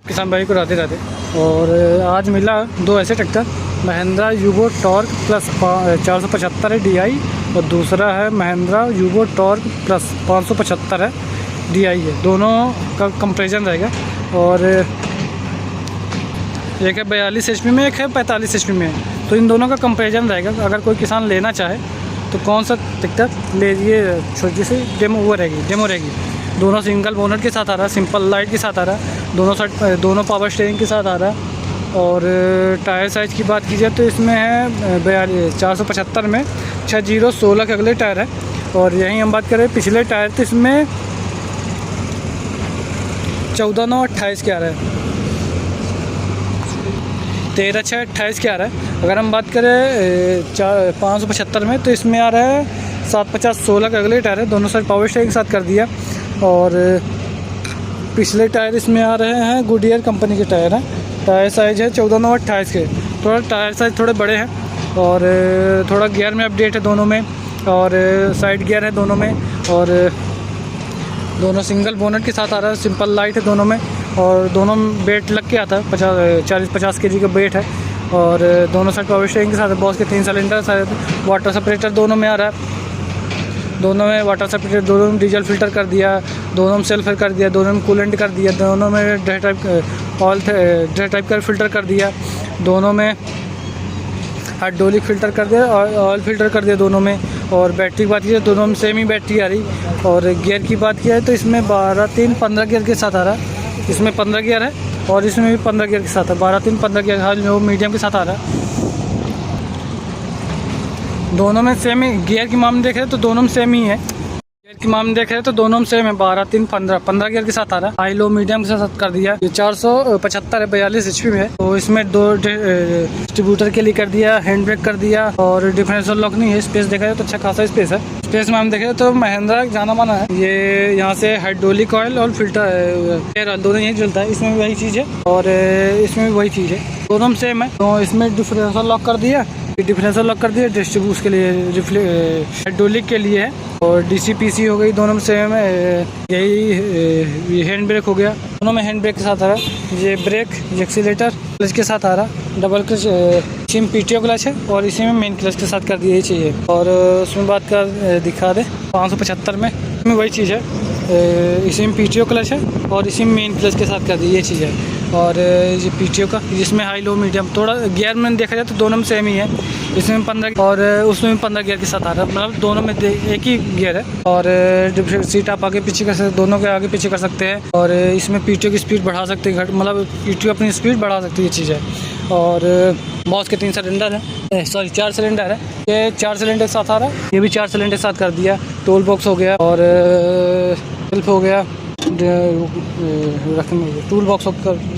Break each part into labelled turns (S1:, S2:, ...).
S1: किसान भाई को राधे राधे। और आज मिला दो ऐसे ट्रैक्टर, महिंद्रा यूबो टॉर्क प्लस 475 है DI और दूसरा है महिंद्रा यूबो टॉर्क प्लस 575 है DI है। दोनों का कंपैरिजन रहेगा और एक है 42 HP में, एक है 45 HP में, तो इन दोनों का कंपैरिजन रहेगा। अगर कोई किसान लेना चाहे तो कौन सा ट्रैक्टर ले, ये छोटी सी डेमो रहेगी। दोनों सिंगल बोनट के साथ आ रहा है, सिंपल लाइट के साथ आ रहा है, दोनों पावर स्टीयरिंग के साथ आ रहा है। और टायर साइज़ की बात कीजिए तो इसमें है 475 में 6016 के अगले टायर है। और यहीं हम बात करें पिछले टायर तो इसमें 14/9/28 के आ रहा है, 13/6/28 के आ रहा है। अगर हम बात करें 575 में तो इसमें आ रहा है 750/16 के अगले टायर है, दोनों साइड पावर स्टीयरिंग के साथ कर दिया। और पिछले टायर इसमें आ रहे हैं गुडियर कंपनी के टायर हैं। टायर साइज़ है 14/9/28 के, थोड़ा टायर साइज़ थोड़े बड़े हैं और थोड़ा गियर में अपडेट है दोनों में, और साइड गियर है दोनों में, और दोनों सिंगल बोनट के साथ आ रहा है, सिंपल लाइट है दोनों में, और दोनों वेट लग के आता है 40-50 kg का वेट है। और दोनों साइड पावर स्टीयरिंग के साथ बॉस के 3 सिलेंडर शायद, वाटर सेपरेटर दोनों में आ रहा है, दोनों में वाटर सेपरेटर, दोनों में डीजल फिल्टर कर दिया, दोनों में सेल्फ कर दिया, दोनों में कूलेंट कर दिया, दोनों में ड्राई टाइप का फिल्टर कर दिया, दोनों में हाइड्रोलिक फिल्टर कर दिया, ऑयल फिल्टर कर दिया दोनों में। और बैटरी की बात की जाए दोनों में सेम ही बैटरी आ रही। और गियर की बात की जाए तो इसमें 12-3-15 गियर के साथ आ रहा है, इसमें 15 गियर है और इसमें भी 15 गियर के साथ है, 12-3-15 गियर हाल में वो मीडियम के साथ आ रहा है। दोनों में सेम ही, गियर की मामले देख रहे तो दोनों में सेम ही है, गियर की मामले देख रहे तो दोनों में सेम है, 12-3-15 गियर के साथ आ रहा है। हाई लो मीडियम के साथ कर दिया। ये 475 है, 42 HP में है, तो इसमें 2 डिस्ट्रीब्यूटर के लिए कर दिया, हैंड ब्रेक कर दिया और डिफरेंशियल लॉक नहीं है। स्पेस देखा जाए तो अच्छा खासा स्पेस है। स्पेस में हम देखें तो महिंद्रा जाना माना है, ये यहाँ से हाइड्रोलिक ऑयल और फिल्टर एयर ऑयल दोनों यही चलता है, इसमें भी वही चीज़ है और इसमें भी वही चीज़ है, दोनों में सेम है। तो इसमें डिफरेंशियल लॉक कर दिया, डिफरेंशियल लॉक कर दिया, डिस्ट्रीब्यूट के लिए, हाइड्रोलिक के लिए है, और DC-PC हो गई, दोनों में सेम है। यही हैंड ब्रेक हो गया, दोनों में हैंड ब्रेक के साथ आ रहा है। ये ब्रेक, एक्सीलेटर क्लच के साथ आ रहा है, डबल क्लच, इसी में PTO क्लच है और इसी में मेन क्लच के साथ कर दिया, ये चाहिए। और उसमें बात कर दिखा दे 575 में वही चीज़ है, इसी में PTO क्लच है और इसी में मेन क्लच के साथ कर दी, ये चीज़ है। और ये PTO का, जिसमें हाई लो मीडियम, थोड़ा गियर में देखा जाए तो दोनों में सेम ही है, इसमें 15 और उसमें भी 15 गियर के साथ आ रहा है, मतलब दोनों में एक ही गियर है। और सीट आप आगे पीछे कर सकते, दोनों के आगे पीछे कर सकते हैं। और इसमें PTO की स्पीड बढ़ा सकते हैं, मतलब PTO अपनी स्पीड बढ़ा सकती है, ये चीज़ है। और बॉस के 3 सिलेंडर है, 4 सिलेंडर है, ये 4 सिलेंडर के साथ आ रहा है, ये भी 4 सिलेंडर के साथ कर दिया। टोल बॉक्स हो गया और सेल्फ हो गया, रखने टूल बॉक्स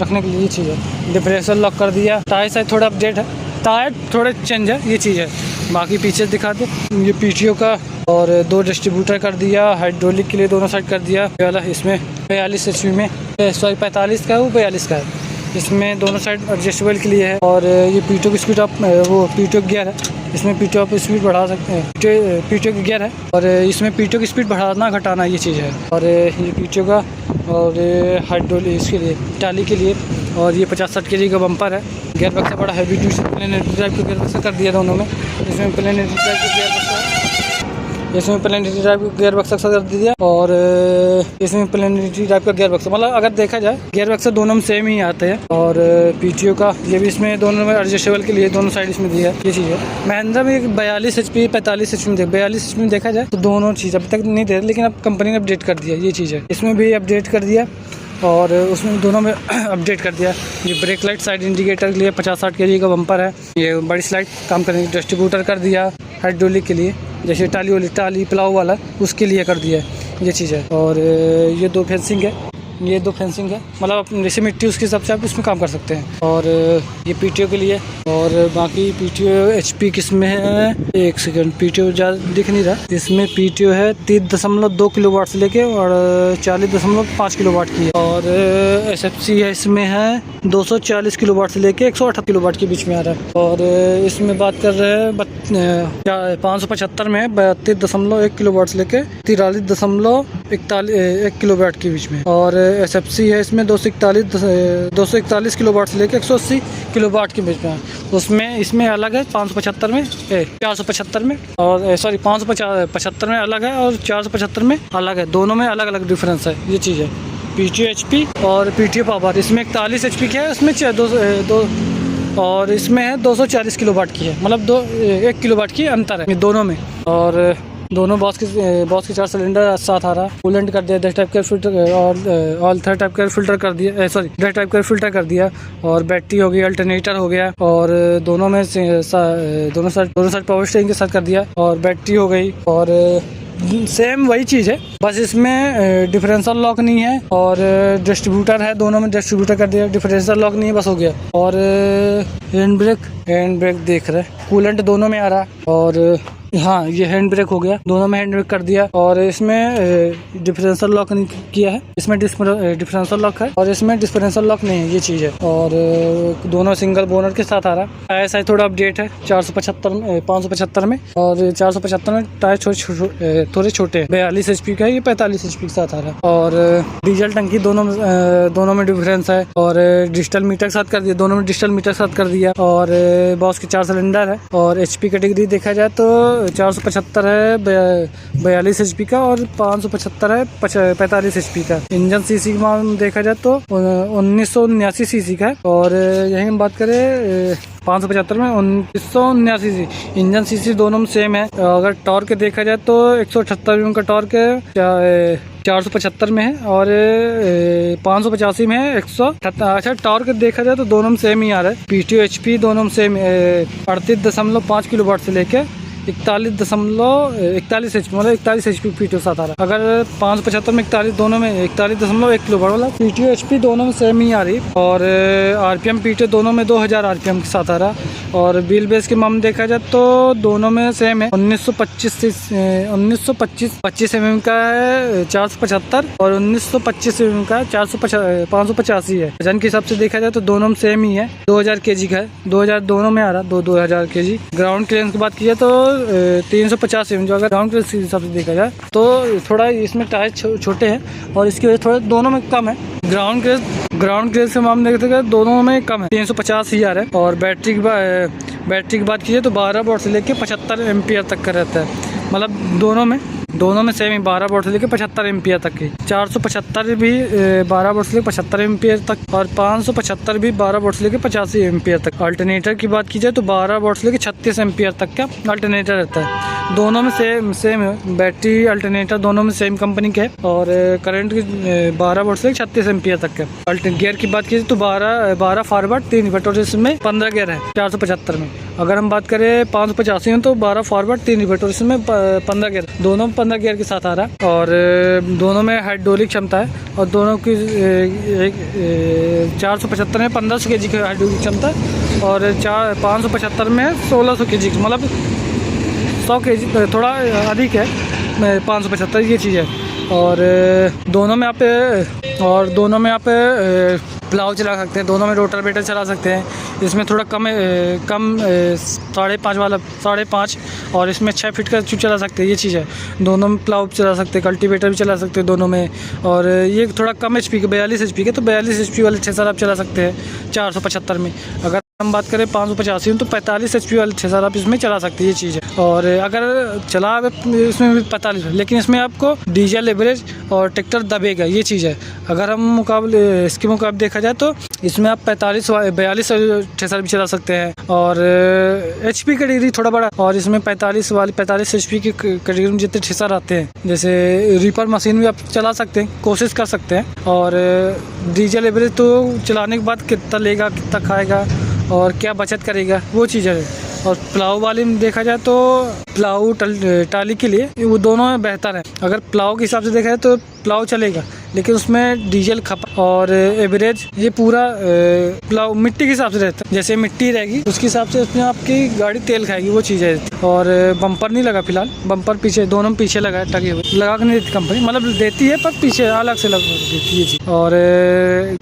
S1: रखने के लिए ये चीज़ है। डिफरेंशियल लॉक कर दिया। टायर साइज थोड़ा अपडेट है, टायर थोड़े चेंज है, ये चीज़ है। बाकी पीछे दिखा दे, ये PTO का, और 2 डिस्ट्रीब्यूटर कर दिया, हाइड्रोलिक के लिए दोनों साइड कर दिया वाला। इसमें 42 HP में, सॉरी 45 का है, वो 42 का है, इसमें दोनों साइड एडजस्टेबल के लिए है। और ये PTO की स्पीड आप, वो PTO गियर है, इसमें PTO आप स्पीड बढ़ा सकते हैं, PTO की गियर है और इसमें PTO की स्पीड बढ़ाना घटाना, ये चीज़ है। और ये PTO का, और हाइड्रोलिक इसके लिए, टाली के लिए, और ये 50-60 kg का बम्पर है। गियर बक्सा बड़ा हैवी ड्यूटी प्लेनेटरी ड्राइव का गियर बक्सा कर दिया दोनों में, इसमें प्लेनेटरी ड्राइव का गियर बक्सा, इसमें प्लेनेटरी ड्राइव का गियर बक्सा कर दिया, और इसमें प्लेनेटरी ड्राइव का गियर बक्सा, मतलब अगर देखा जाए गियर बक्सा दोनों में सेम ही आते हैं। और PTO का ये भी इसमें दोनों में एडजस्टेबल के लिए दोनों साइड इसमें दिया है, ये चीज़ है। महिंद्रा में 42 HP 45 HP में 42 HP में देखा जाए तो दोनों चीज़ अभी तक नहीं दे, लेकिन अब कंपनी ने अपडेट कर दिया, ये चीज़ है। इसमें भी अपडेट कर दिया और उसमें दोनों में अपडेट कर दिया। ये ब्रेक लाइट, साइड इंडिकेटर के लिए 50-60 kg का बम्पर है, ये बड़ी स्लाइड काम करने, डिस्ट्रीब्यूटर कर दिया हाइड्रोलिक के लिए, जैसे टाली प्लाव वाला, उसके लिए कर दिया, ये चीज़ है। और ये 2 फेंसिंग है, ये 2 फेंसिंग है, मतलब जैसे मिट्टी उसके हिसाब से आप इसमें काम कर सकते हैं। और ये PTO के लिए, और बाकी PTO HP किसमें है, 1 सेकंड, PTO ज़्यादा दिख नहीं रहा, इसमें PTO है 30.2 किलोवाट से लेके और 40.5 किलोवाट की है। और SFC है, इसमें है 240 किलोवाट से लेके 108 किलोवाट के बीच में आ रहा है। और इसमें बात कर रहे हैं 575 में 32.1 किलोवाट से लेके 43.1 किलोवाट के बीच में। और SFC है इसमें 241 किलो वाट से लेकर 180 किलो वाट के बीच में है। उसमें इसमें अलग है 575 में 475 में, और सॉरी 575 में अलग है और 475 में अलग है। दोनों में अलग अलग डिफरेंस है, ये चीज़ है। PTO HP और PTO पावर, इसमें 41 HP की है, उसमें दो और इसमें है 240 किलो वाट की है, मतलब 1 किलो वाट की अंतर है दोनों में। और दोनों बॉस के 4 सिलेंडर साथ आ रहा है। कूलेंट कर दिया 10 टाइप का फिल्टर और ऑल 3 टाइप का फिल्टर कर दिया, सॉरी 10 टाइप का फिल्टर कर दिया। और बैटरी हो गई, अल्टरनेटर हो गया, और दोनों में दोनों साइड पावर स्टीयरिंग के साथ कर दिया, और बैटरी हो गई। और सेम वही चीज़ है, बस इसमें डिफरेंशियल लॉक नहीं है, और डिस्ट्रीब्यूटर है, दोनों में डिस्ट्रीब्यूटर कर दिया। डिफरेंशियल लॉक नहीं है, बस हो गया। और हैंड ब्रेक देख रहे, कूलेंट दोनों में आ रहा है। और हाँ, ये हैंड ब्रेक हो गया, दोनों में हैंड ब्रेक कर दिया। और इसमें डिफरेंशियल लॉक नहीं किया है, इसमें डिफरेंशियल लॉक है और इसमें डिफरेंशियल लॉक नहीं है, ये चीज़ है। और दोनों सिंगल बोनर के साथ आ रहा है। टायर साइज थोड़ा अपडेट है 575 में, और 475 में टायर थोड़े छोटे हैं। 42 HP का है, ये 45 HP के साथ आ रहा है। और डीजल टंकी दोनों में डिफरेंस है। और डिजिटल मीटर के साथ कर दिया, दोनों में डिजिटल मीटर के साथ कर दिया। और बॉस के 4 सिलेंडर है। और HP कैटेगरी देखा जाए तो 475 है 42 HP का, और 575 है 45 HP का। इंजन सीसी का देखा जाए तो 1979 सीसी का है। और यही हम बात करें 575 में 1979 इंजन सीसी दोनों में सेम है। अगर टॉर्क देखा जाए तो 178 mm का टॉर्क 475 में है, और 585 में है 178। अच्छा, टॉर्क देखा जाए तो दोनों में सेम ही आ रहा है। PTO HP दोनों में सेम 38.5 किलो वाट से लेके 41 HP, मतलब 41 HP PTO साथ आ रहा है। अगर 575 में 41, दोनों में 41.1 किलो वाट वाला PTO HP दोनों में सेम ही आ रही। और RPM PTO दोनों में 2000 RPM के साथ आ रहा। और व्हील बेस के मामले देखा जाए तो दोनों में सेम है। 25 mm का है 475, और 1925 mm का 585 है। वजन के हिसाब से देखा जाए तो दोनों में सेम ही है। 2000 kg का है, 2000 दोनों में आ रहा, 2000 kg। ग्राउंड क्लियरेंस की बात की जाए तो 350 mm, जो अगर ग्राउंड क्लियरेंस के हिसाब से देखा जाए तो थोड़ा इसमें टायर छोटे हैं, और इसकी वजह थोड़ा दोनों में कम है। ग्राउंड क्लियरेंस के मामले देखते हैं दोनों में कम है, 350 ही आ रहा है। और बैटरी की बात कीजिए तो 12 वोल्ट से लेकर 75 एम्पियर तक का रहता है, मतलब दोनों में सेम ही 12 वोल्ट से लेकर 75 एम्पियर तक की। 475 भी 12 वोल्ट से लेकर 75 एम्पियर तक, और 575 भी 12 वोल्ट से लेकर 85 एम्पियर तक। अल्टरनेटर की बात की जाए तो 12 वोल्ट से लेकर 36 एम्पियर तक का अल्टरनेटर रहता है। दोनों में सेम है, बैटरी अल्टरनेटर दोनों में सेम कंपनी के है। और करंट की 12 वोल्ट से 36 एम्पियर तक का। गियर की बात कीजिए तो 12 फॉरवर्ड 3 रिवर्स, और इसमें 15 गियर है 475 में। अगर हम बात करें 585 में तो 12 फॉरवर्ड 3 रिवर्स, और इसमें 15 गियर, दोनों 15 गियर के साथ आ रहा है। और दोनों में हाइड्रोलिक क्षमता है, और दोनों की 475 में 1500 kg की हाइड्रोलिक क्षमता है, और 575 में 1600 kg, मतलब 100 kg थोड़ा अधिक है 575, ये चीज़ है। और दोनों में आप प्लाव चला सकते हैं, दोनों में रोटावेटर चला सकते हैं। इसमें थोड़ा कम 5.5 वाला 5.5, और इसमें 6 फीट का चला सकते हैं, ये चीज़ है। दोनों में प्लाव चला सकते हैं, कल्टीवेटर भी चला सकते हैं दोनों में। और ये थोड़ा कम HP का 42 HP के, तो 42 HP वाले 6 साल आप चला सकते हैं 475 में। अगर हम बात करें 585 में तो 45 HP वाले 6 साल आप इसमें चला सकते हैं, ये चीज़ है। और अगर चला इसमें भी 45, लेकिन इसमें आपको डीजल लेवरेज और ट्रैक्टर दबेगा, ये चीज़ है। अगर हम इसके मुकाबले देखा जाए तो इसमें आप 42 6 साल भी चला सकते हैं। और HP कैटेगरी थोड़ा बड़ा, और इसमें 45 HP की कैटेगरी में जितने 6 साल आते हैं, जैसे रीपर मशीन भी आप चला सकते हैं, कोशिश कर सकते हैं। और डीजल लेवरेज तो चलाने के बाद कितना लेगा, कितना खाएगा, और क्या बचत करेगा, वो चीज़ है। और प्लाव वाले में देखा जाए तो प्लाव टाली के लिए वो दोनों में बेहतर है। अगर प्लाव के हिसाब से देखा जाए तो प्लाव चलेगा, लेकिन उसमें डीजल खपत और एवरेज ये पूरा प्लाव मिट्टी के हिसाब से रहता है। जैसे मिट्टी रहेगी उसके हिसाब से उसमें आपकी गाड़ी तेल खाएगी, वो चीज़ है। और बम्पर नहीं लगा फिलहाल, बम्पर पीछे दोनों में पीछे लगा है, टगे हुए लगा के नहीं देती कंपनी, मतलब देती है पर पीछे अलग से लगा देती है। और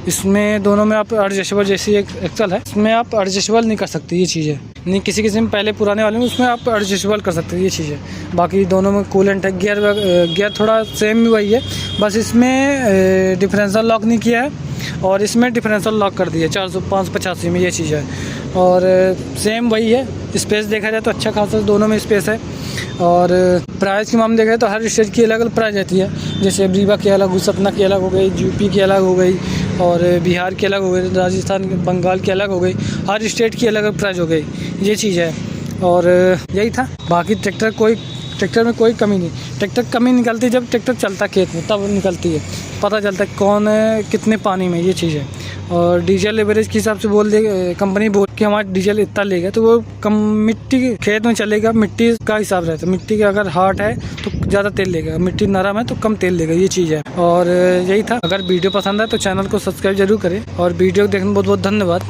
S1: इसमें दोनों में आप एडजस्टेबल, जैसे एक एक्सल है इसमें आप एडजस्टेबल नहीं कर सकते, ये चीज़ है। नहीं किसी में पहले पुराने वाले में उसमें आप एडजस्टेबल कर सकते सकते हो, ये चीज़ है। बाकी दोनों में कूलेंट है। गियर थोड़ा सेम ही वही है, बस इसमें डिफरेंशियल लॉक नहीं किया है और इसमें डिफरेंशियल लॉक कर दिया 485 में, ये चीज़ है। और सेम वही है। स्पेस देखा जाए तो अच्छा खासा दोनों में स्पेस है। और प्राइस की मामले देखें तो हर स्टेट की अलग अलग प्राइस रहती है। जैसे रीवा की अलग, सपना की अलग हो गई, यूपी की अलग हो गई और बिहार की अलग हो गई, राजस्थान बंगाल की अलग हो गई। हर स्टेट की अलग अलग प्राइस हो गई, ये चीज़ है। और यही था। बाकी ट्रैक्टर में कोई कमी नहीं। ट्रैक्टर कमी निकलती जब ट्रैक्टर चलता खेत में, तब निकलती है, पता चलता है कौन है कितने पानी में, ये चीज़ है। और डीजल एवरेज के हिसाब से बोल दे कंपनी बोल के हमारा डीजल इतना लेगा तो वो कम मिट्टी के खेत में चलेगा। मिट्टी का हिसाब रहता है, मिट्टी का अगर हार्ड है तो ज़्यादा तेल लेगा, मिट्टी नरम है तो कम तेल लेगा, ये चीज़ है। और यही था। अगर वीडियो पसंद है तो चैनल को सब्सक्राइब जरूर करें और वीडियो देखने बहुत बहुत धन्यवाद।